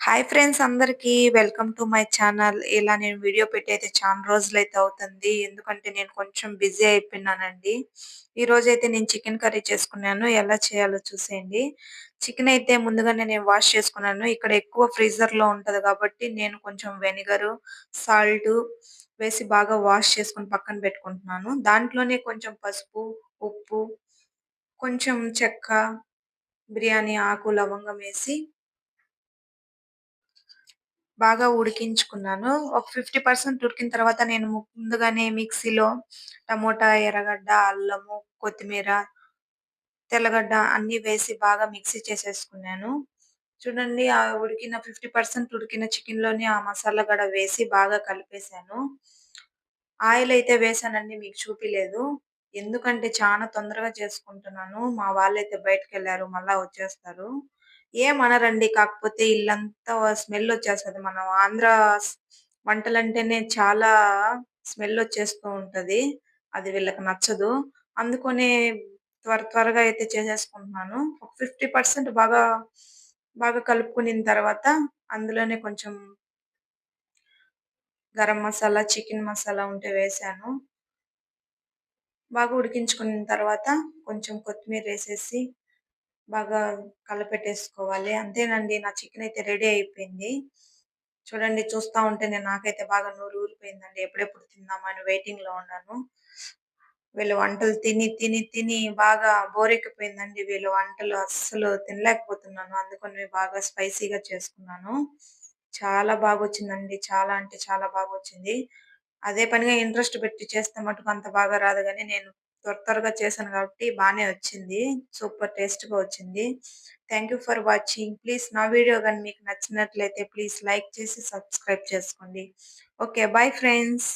Hi friends అందరికీ welcome to my channel. ఇలా నేను వీడియో పెట్టి అయితే చాలా రోజులైతే అవుతుంది. ఎందుకంటే నేను కొంచెం బిజీ అయిపోయినానండి. ఈరోజైతే నేను చికెన్ కర్రీ చేసుకున్నాను. ఎలా చేయాలో చూసేయండి. చికెన్ అయితే ముందుగానే నేను వాష్ చేసుకున్నాను. ఇక్కడ ఎక్కువ ఫ్రీజర్‌లో ఉంటది కాబట్టి నేను కొంచెం వెనిగరు, సాల్టు వేసి బాగా వాష్ చేసుకొని పక్కన పెట్టుకుంటున్నాను. దాంట్లోనే కొంచెం పసుపు, ఉప్పు, కొంచెం చెక్క, బిర్యానీ ఆకు, లవంగం వేసి బాగా ఉడికించుకున్నాను. ఒక 50% ఉడికిన తర్వాత నేను ముందుగానే మిక్సీలో టమోటా, ఎర్రగడ్డ, అల్లము, కొత్తిమీర, తెల్లగడ్డ అన్నీ వేసి బాగా మిక్సీ చేసేసుకున్నాను. చూడండి ఉడికిన 50% ఉడికిన చికెన్‌లోని ఆ మసాలా గూడా వేసి బాగా కలిపేసాను. ఆయిల్ అయితే వేసానండి మీకు చూపియలేదు. ఎందుకంటే చానా తొందరగా చేసుకుంటున్నాను. మా వాళ్ళైతే బయటికెళ్లారు. మళ్ళా వచ్చేస్తారు. ఏమనరండి. కాకపోతే ఇల్లంతా స్మెల్ వచ్చేస్తది. మనం ఆంధ్ర స్ వంటలంటేనే చాలా స్మెల్ వచ్చేస్తూ ఉంటది. అది వీళ్ళకి నచ్చదు. అందుకనే త్వరగా అయితే చేసేసుకుంటున్నాను. ఒక 50% బాగా కలుపుకునిన తర్వాత అందులోనే కొంచెం గరం మసాలా, చికెన్ మసాలా ఉంటే వేశాను. బాగా ఉడికించుకున్న తర్వాత కొంచెం కొత్తిమీరేసేసి బాగా కలపెట్టేసుకోవాలి. అంతేనండి నా చికెన్ అయితే రెడీ అయిపోయింది. చూడండి చూస్తా ఉంటేనే నాకైతే బాగా నోరు ఊరిపోయిందండి. ఎప్పుడెప్పుడు తిందామా అని వెయిటింగ్‌లో ఉన్నాను. వీళ్ళ వంటలు తిని బాగా బోరెక్కిపోయిందండి. వీళ్ళ వంటలు అస్సలు తినలేకపోతున్నాను. అందుకని బాగా స్పైసీగా చేసుకున్నాను. చాలా బాగొచ్చిందండి. చాలా అంటే చాలా బాగొచ్చింది. అదే పనిగా ఇంట్రెస్ట్ పెట్టి చేస్తే మటుకు అంత బాగా రాదు గానీ, నేను త్వరగా చేశాను కాబట్టి బానే వచ్చింది. సూపర్ టేస్ట్‌గా వచ్చింది. Thank you for watching. Please నా వీడియో గాని మీకు నచ్చినట్లయితే ప్లీజ్ లైక్ చేసి సబ్స్క్రైబ్ చేసుకోండి. ఓకే. Bye friends.